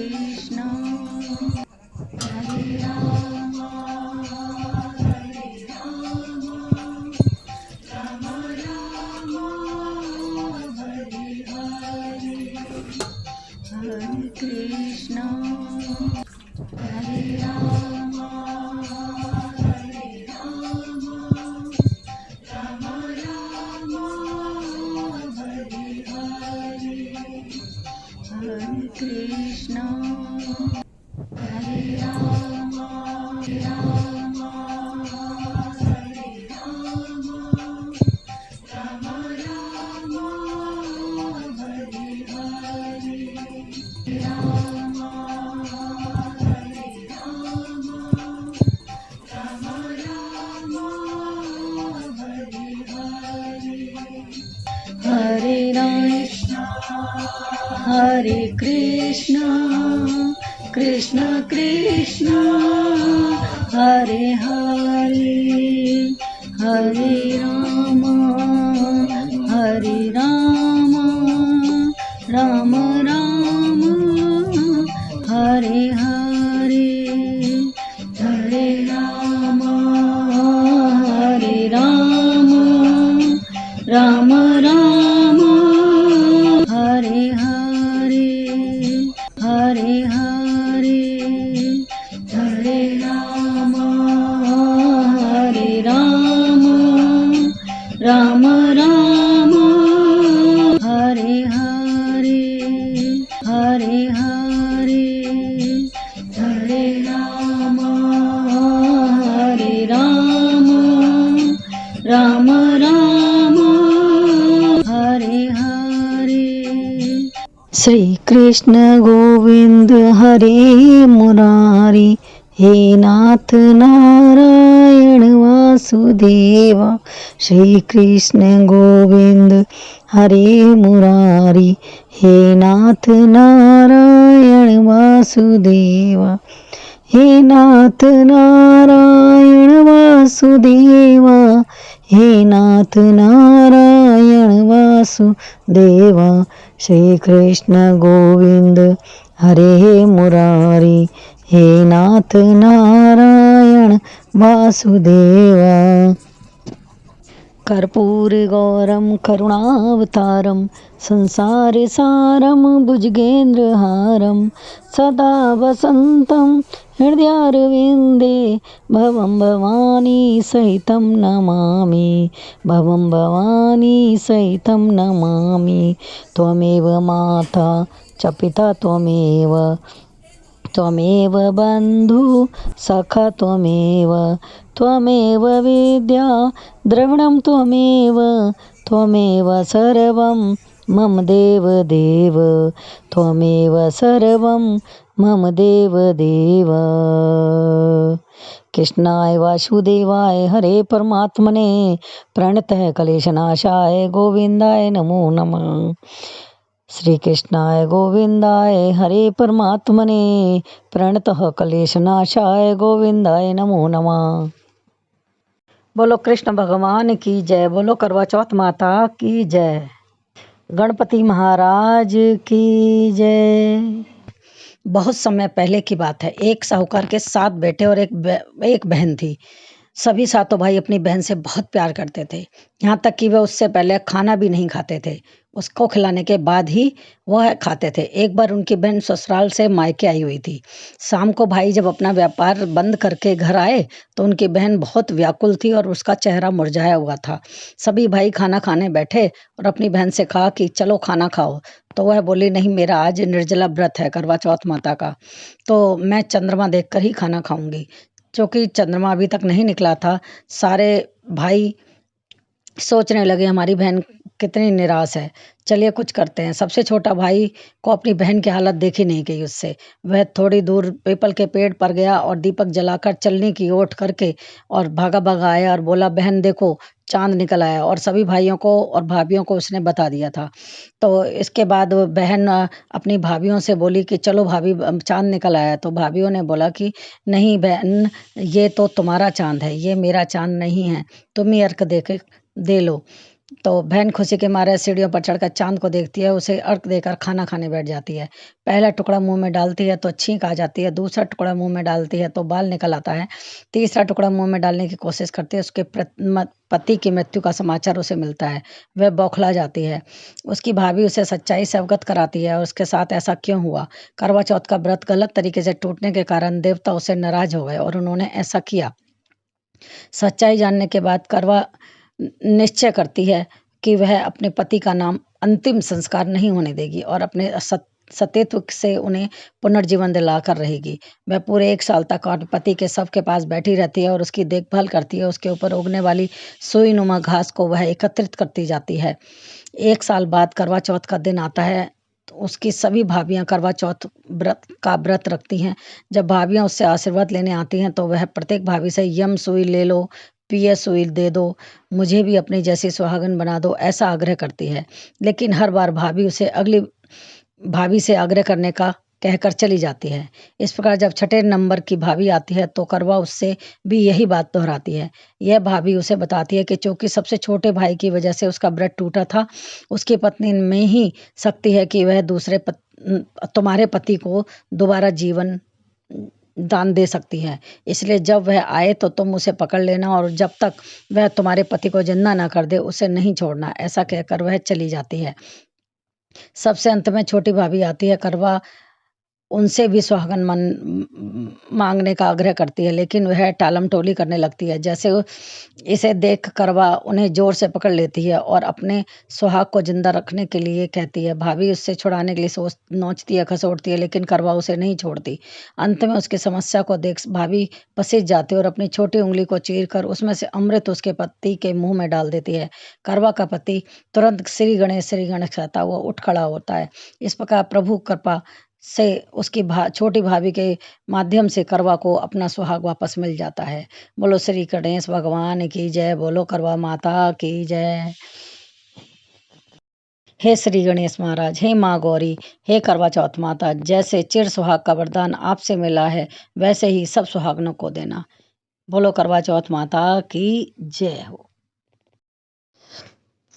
कृष्ण हरे राम हरे राम राम राम हरे हरे हरे कृष्ण हरे राम हरे राम राम राम हरे हरे हरे कृष्ण हरे राम राम हरे राम राम राम हरे हरे राम हरे राम राम राम हरे हरे हरे कृष्ण हरे कृष्ण कृष्ण कृष्ण हरे हरे हरे राम राम राम हरे हरे हरे राम राम राम हरे हरे हरे हरे हरे राम राम राम हरे हरे हरे हरे हरे राम राम राम हरे हरे श्री कृष्ण गोविंद हरे मुरारी हे नाथ नारायण वासुदेव श्री कृष्ण गोविंद हरे मुरारी हे नाथ नारायण वासुदेव हे नाथ नारायण वासुदेव हे नाथ नारायण वासुदेव श्री कृष्ण गोविंद हरे मुरारी हे नाथ नारायण वासुदेवा कर्पूरगौरं करुणावतारं संसारसारं भुजगेन्द्रहारं सदा वसन्तं हृदयारविन्दे भवं भवानी सहितं नमामि भवं भवानी सहितं नमामि त्वमेव माता च पिता त्वमेव त्वमेव बन्धु सखा त्वमेव त्वमेव विद्या द्रविणं त्वमेव त्वमेव सर्वं मम देव त्वमेव सर्वं मम देव कृष्णाय वासुदेवाय हरे परमात्मने प्रणतः क्लेशनाशाय गोविन्दाय नमो नमः श्री कृष्णाय गोविंदाय हरे परमात्मने प्रणतः क्लेशनाशाय गोविंदाय नमो नमः। बोलो कृष्ण भगवान की जय, बोलो करवा चौथ माता की जय, गणपति महाराज की जय। बहुत समय पहले की बात है। एक साहूकार के 7 बेटे और एक बहन थी। सभी सातों भाई अपनी बहन से बहुत प्यार करते थे, यहाँ तक कि वह उससे पहले खाना भी नहीं खाते थे। उसको खिलाने के बाद ही वह खाते थे। एक बार उनकी बहन ससुराल से मायके आई हुई थी। शाम को भाई जब अपना व्यापार बंद करके घर आए तो उनकी बहन बहुत व्याकुल थी और उसका चेहरा मुरझाया हुआ था। सभी भाई खाना खाने बैठे और अपनी बहन से कहा कि चलो खाना खाओ। तो वह बोली, नहीं, मेरा आज निर्जला व्रत है करवा चौथ माता का, तो मैं चंद्रमा देखकर ही खाना खाऊंगी। क्योंकि चंद्रमा अभी तक नहीं निकला था, सारे भाई सोचने लगे हमारी बहन कितनी निराश है, चलिए कुछ करते हैं। सबसे छोटा भाई को अपनी बहन की हालत देखी नहीं गई उससे। वह थोड़ी दूर पीपल के पेड़ पर गया और दीपक जलाकर चलने की ओट करके और भागा भागा आया और बोला, बहन देखो चांद निकल आया। और सभी भाइयों को और भाभियों को उसने बता दिया था। तो इसके बाद वो बहन अपनी भाभियों से बोली कि चलो भाभी चांद निकल आया। तो भाभियों ने बोला कि नहीं बहन, ये तो तुम्हारा चांद है, ये मेरा चांद नहीं है, तुम ही अर्क दे लो। तो बहन खुशी के मारे सीढ़ियों पर चढ़कर चांद को देखती है, उसे अर्घ देकर खाना खाने बैठ जाती है। पहला टुकड़ा मुंह में डालती है तो छींक आ जाती है, दूसरा टुकड़ा मुंह में डालती है तो बाल निकल आता है, तीसरा टुकड़ा मुंह में डालने की कोशिश करती है, उसके पति की मृत्यु का समाचार उसे मिलता है। वह बौखला जाती है। उसकी भाभी उसे सच्चाई से अवगत कराती है और उसके साथ ऐसा क्यों हुआ। करवा चौथ का व्रत गलत तरीके से टूटने के कारण देवता उसे नाराज हो गए और उन्होंने ऐसा किया। सच्चाई जानने के बाद करवा निश्चय करती है कि वह अपने पति का नाम अंतिम संस्कार नहीं होने देगी और अपने सतीत्व से उन्हें पुनर्जीवन दिलाकर रहेगी। वह पूरे 1 साल तक अपने पति के शव के पास बैठी रहती है और उसकी देखभाल करती है। उसके ऊपर उगने वाली सुईनुमा घास को वह एकत्रित करती जाती है। 1 साल बाद करवा चौथ का दिन आता है तो उसकी सभी भाभियां करवा चौथ व्रत रखती हैं। जब भाभियां उससे आशीर्वाद लेने आती हैं तो वह प्रत्येक भाभी से यम सुई ले लो, पिए सुई दे दो, मुझे भी अपनी जैसी सुहागन बना दो, ऐसा आग्रह करती है। लेकिन हर बार भाभी से आग्रह करने का कहकर चली जाती है। इस प्रकार जब छठे नंबर की भाभी आती है तो करवा उससे भी यही बात दोहराती है। यह भाभी उसे बताती है कि चूंकि सबसे छोटे भाई की वजह से उसका व्रत टूटा था, उसकी पत्नी में ही शक्ति है कि वह तुम्हारे पति को दोबारा जीवन दान दे सकती है। इसलिए जब वह आए तो तुम उसे पकड़ लेना और जब तक वह तुम्हारे पति को जिंदा ना कर दे उसे नहीं छोड़ना। ऐसा कहकर वह चली जाती है। सबसे अंत में छोटी भाभी आती है। करवा उनसे भी सुहागन मांगने का आग्रह करती है, लेकिन वह टालम-टोली करने लगती है। जैसे इसे देख करवा उन्हें जोर से पकड़ लेती है और अपने सुहाग को जिंदा रखने के लिए कहती है। भाभी उससे छुड़ाने के लिए नोचती है, खसोटती है, लेकिन करवा उसे नहीं छोड़ती। अंत में उसकी समस्या को देख भाभी पसीज जाती है और अपनी छोटी उंगली को चीरकर उसमें से अमृत उसके पति के मुंह में डाल देती है। करवा का पति तुरंत श्री गणेश कहता हुआ उठ खड़ा होता है। इस प्रकार प्रभु कृपा से उसकी छोटी भाभी के माध्यम से करवा को अपना सुहाग वापस मिल जाता है। बोलो श्री गणेश भगवान की जय, बोलो करवा माता की जय। हे श्री गणेश महाराज, हे माँ गौरी, हे करवा चौथ माता, जैसे चिर सुहाग का वरदान आपसे मिला है वैसे ही सब सुहागनों को देना। बोलो करवा चौथ माता की जय हो।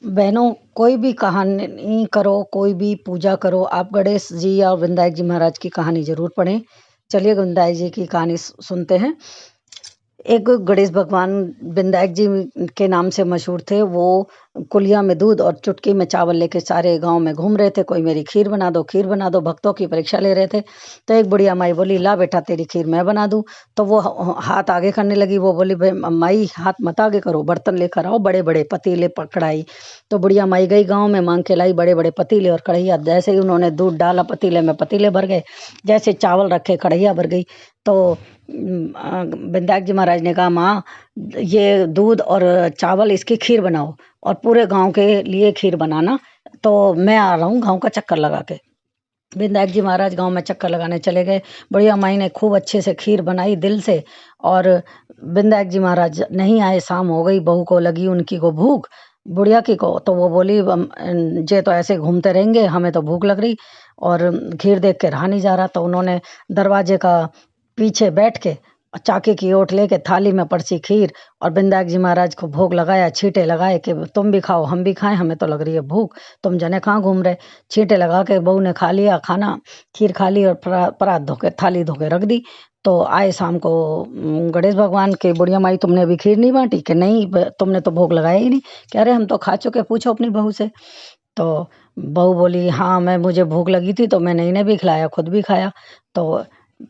बहनों, कोई भी कहानी करो, कोई भी पूजा करो, आप गणेश जी और विनायक जी महाराज की कहानी जरूर पढ़ें। चलिए विनायक जी की कहानी सुनते हैं। एक गणेश भगवान विनायक जी के नाम से मशहूर थे। वो कुलिया में दूध और चुटकी में चावल लेके सारे गांव में घूम रहे थे। कोई मेरी खीर बना दो, खीर बना दो, भक्तों की परीक्षा ले रहे थे। तो एक बुढ़िया माई बोली, ला बेटा तेरी खीर मैं बना दूं। तो वो हाथ आगे करने लगी। वो बोली, भाई माई हाथ मत आगे करो, बर्तन लेकर आओ, बड़े बड़े पतीले कढ़ाई। तो बुढ़िया माई गई गाँव में, मांग के लाई बड़े बड़े पतीले और कढ़ैया। जैसे ही उन्होंने दूध डाला पतीले में, पतीले भर गए। जैसे चावल रखे, कढ़ैया भर गई। तो विनायक जी महाराज ने कहा, माँ ये दूध और चावल इसकी खीर बनाओ और पूरे गांव के लिए खीर बनाना, तो मैं आ रहा हूँ गांव का चक्कर लगा के। विनायक जी महाराज गांव में चक्कर लगाने चले गए। बुढ़िया माई ने खूब अच्छे से खीर बनाई दिल से, और विनायक जी महाराज नहीं आए। शाम हो गई, बहू को लगी उनकी को भूख, बुढ़िया की को। तो वो बोली, जे तो ऐसे घूमते रहेंगे, हमें तो भूख लग रही और खीर देख के रहा नहीं जा रहा। तो उन्होंने दरवाजे का पीछे बैठ के चाके की ओट लेके थाली में परसी खीर और विनायक जी महाराज को भोग लगाया, छींटे लगाए कि तुम भी खाओ हम भी खाएं, हमें तो लग रही है भूख, तुम जने कहाँ घूम रहे। छींटे लगा के बहू ने खा लिया खाना, खीर खा ली और परात धो के थाली धो के रख दी। तो आए शाम को गणेश भगवान के, बुढ़िया माई तुमने अभी खीर नहीं बांटी? कि नहीं, तुमने तो भोग लगाया ही नहीं। कह रहे हम तो खा चुके, पूछो अपनी बहू से। तो बहू बोली, हाँ मुझे भूख लगी थी तो मैंने इन्हें भी खिलाया, खुद भी खाया। तो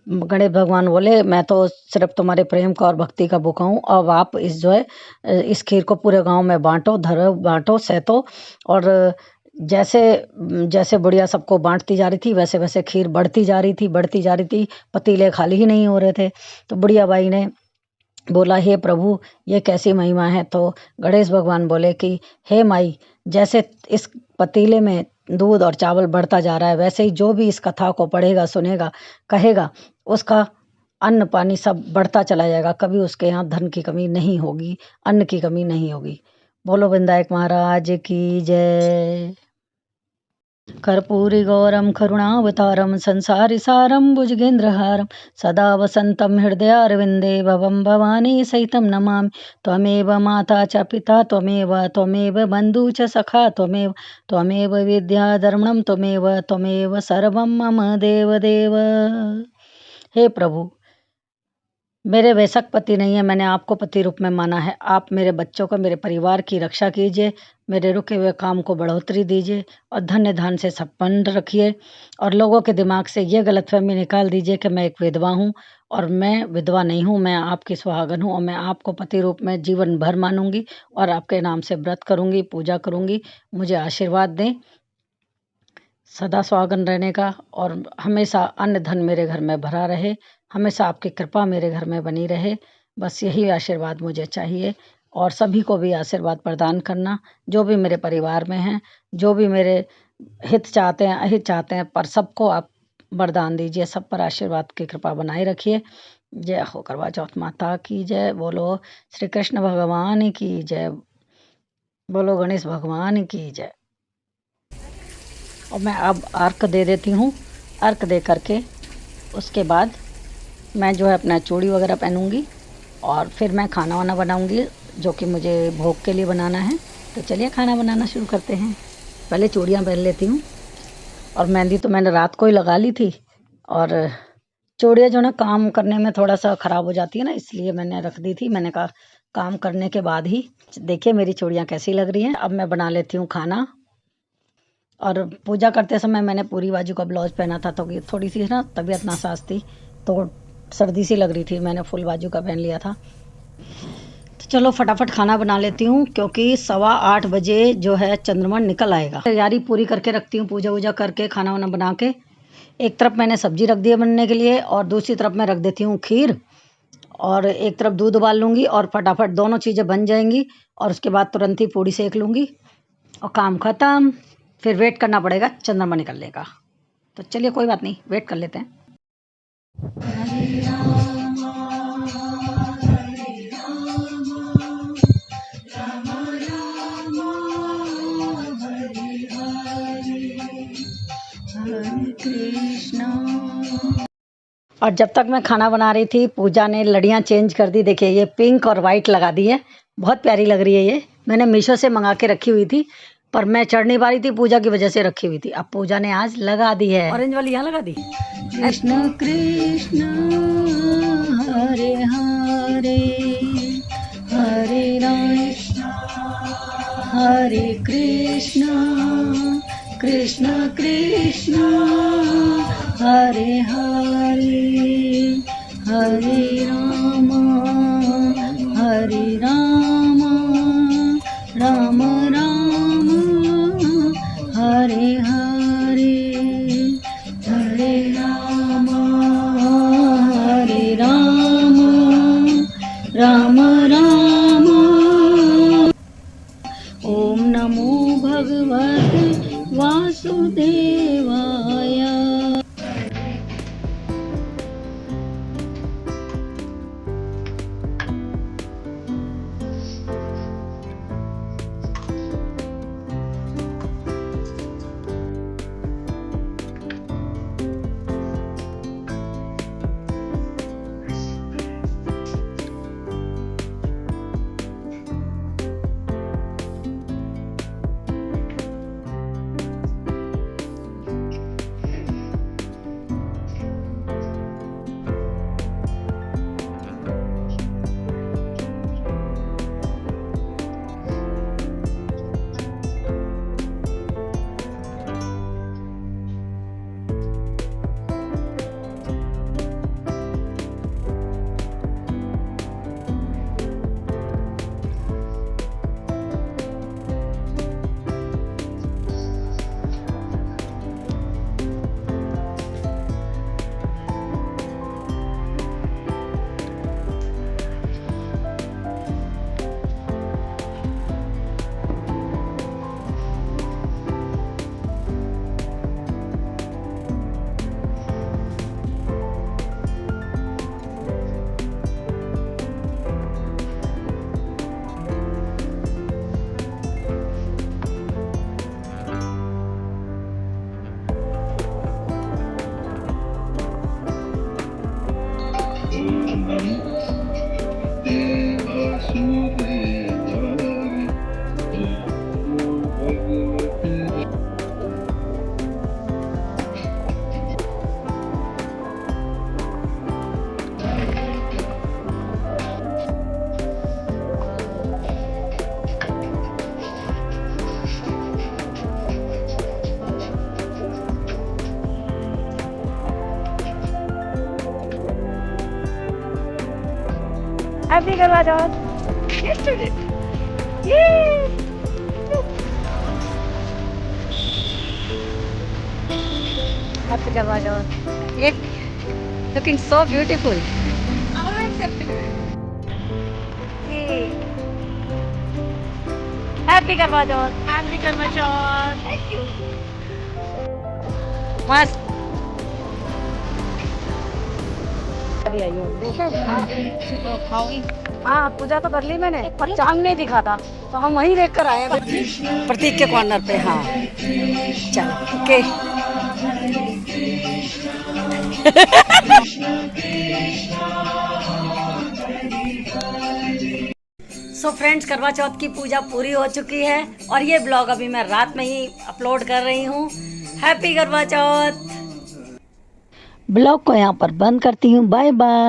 गणेश भगवान बोले, मैं तो सिर्फ तुम्हारे प्रेम का और भक्ति का भूखा हूँ। अब आप इस खीर को पूरे गांव में बांटो, धरो, बांटो, सहतो। और जैसे जैसे बुढ़िया सबको बांटती जा रही थी, वैसे वैसे खीर बढ़ती जा रही थी, बढ़ती जा रही थी। पतीले खाली ही नहीं हो रहे थे। तो बुढ़िया बाई ने बोला, हे प्रभु ये कैसी महिमा है? तो गणेश भगवान बोले कि हे माई, जैसे इस पतीले में दूध और चावल बढ़ता जा रहा है, वैसे ही जो भी इस कथा को पढ़ेगा, सुनेगा, कहेगा, उसका अन्न पानी सब बढ़ता चला जाएगा। कभी उसके यहाँ धन की कमी नहीं होगी, अन्न की कमी नहीं होगी। बोलो विनायक महाराज की जय। कर्पूरिगौरं करुणावतारं संसारिसारं भुजगेन्द्रहारं सदा वसन्तं हृदयारविन्दे भवं भवानी सहितं नमामि। त्वमेव माता च पिता त्वमेव बन्धु च सखा त्वमेव विद्या धर्मं त्वमेव सर्वं मम देवदेव। हे प्रभु, मेरे वैसक पति नहीं है, मैंने आपको पति रूप में माना है। आप मेरे बच्चों को, मेरे परिवार की रक्षा कीजिए, मेरे रुके हुए काम को बढ़ोतरी दीजिए और धन्य धान से संपन्न रखिए। और लोगों के दिमाग से ये गलतफहमी निकाल दीजिए कि मैं एक विधवा हूँ, और मैं विधवा नहीं हूँ, मैं आपकी सुहागन हूँ और मैं आपको पति रूप में जीवन भर मानूंगी और आपके नाम से व्रत करूंगी, पूजा करूंगी। मुझे आशीर्वाद दें सदा सुहागन रहने का, और हमेशा अन्न धन मेरे घर में भरा रहे, हमेशा आपकी कृपा मेरे घर में बनी रहे। बस यही आशीर्वाद मुझे चाहिए, और सभी को भी आशीर्वाद प्रदान करना, जो भी मेरे परिवार में हैं, जो भी मेरे हित चाहते हैं, अहित चाहते हैं, पर सबको आप वरदान दीजिए, सब पर आशीर्वाद की कृपा बनाए रखिए। जय हो करवा चौथ माता की जय। बोलो श्री कृष्ण भगवान की जय। बोलो गणेश भगवान की जय। और मैं अब अर्क दे देती हूँ। अर्क दे करके उसके बाद मैं जो है अपना चूड़ी वगैरह पहनूंगी और फिर मैं खाना वाना बनाऊंगी, जो कि मुझे भोग के लिए बनाना है। तो चलिए खाना बनाना शुरू करते हैं। पहले चूड़ियाँ पहन लेती हूँ, और मेहंदी तो मैंने रात को ही लगा ली थी, और चूड़ियाँ जो ना काम करने में थोड़ा सा ख़राब हो जाती है ना, इसलिए मैंने रख दी थी। मैंने कहा काम करने के बाद ही देखिए मेरी चूड़ियाँ कैसी लग रही हैं। अब मैं बना लेती हूँ खाना। और पूजा करते समय मैंने पूरी बाजू का ब्लाउज पहना था, तो थोड़ी सी ना तबीयत नासाज थी, तो सर्दी सी लग रही थी, मैंने फुल बाजू का पहन लिया था। तो चलो फटाफट खाना बना लेती हूँ, क्योंकि 7:15 बजे जो है चंद्रमण निकल आएगा। तैयारी पूरी करके रखती हूँ, पूजा वूजा करके खाना वाना बना के। एक तरफ मैंने सब्जी रख दी है बनने के लिए, और दूसरी तरफ मैं रख देती हूँ खीर, और एक तरफ दूध उबाल लूँगी, और फटाफट दोनों चीज़ें बन जाएंगी, और उसके बाद तुरंत ही पूड़ी सेक लूँगी और काम ख़त्म। फिर वेट करना पड़ेगा चंद्रमा निकलने का। तो चलिए कोई बात नहीं, वेट कर लेते हैं। हरे कृष्णा। और जब तक मैं खाना बना रही थी, पूजा ने लड़ियाँ चेंज कर दी। देखिए ये पिंक और वाइट लगा दी है, बहुत प्यारी लग रही है। ये मैंने मीशो से मंगा के रखी हुई थी, पर मैं चढ़ नहीं पा रही थी, पूजा की वजह से रखी हुई थी। अब पूजा ने आज लगा दी है, ऑरेंज वाली यहाँ लगा दी। कृष्ण कृष्ण हरे हरे, हरे राम हरे कृष्ण, कृष्ण कृष्ण हरे हरे, हरे राम राम राम हरे हरे, हरे राम राम राम। ओम नमो भगवते वासुदेवाय। हैप्पी करवा चौथ। हैप्पी करवा चौथ। ये लुकिंग सो ब्यूटीफुल। हैप्पी करवा चौथ। हैप्पी करवा चौथ। Thank you. मस्त। हाँ पूजा तो कर ली मैंने, पर चांद नहीं दिखा था तो हम वहीं देख कर आए हैं प्रतीक के कॉर्नर पे। हाँ चलो ओके। सो फ्रेंड्स, करवा चौथ की पूजा पूरी हो चुकी है और ये ब्लॉग अभी मैं रात में ही अपलोड कर रही हूँ। हैप्पी करवा चौथ। ब्लॉग को यहाँ पर बंद करती हूँ। Bye bye.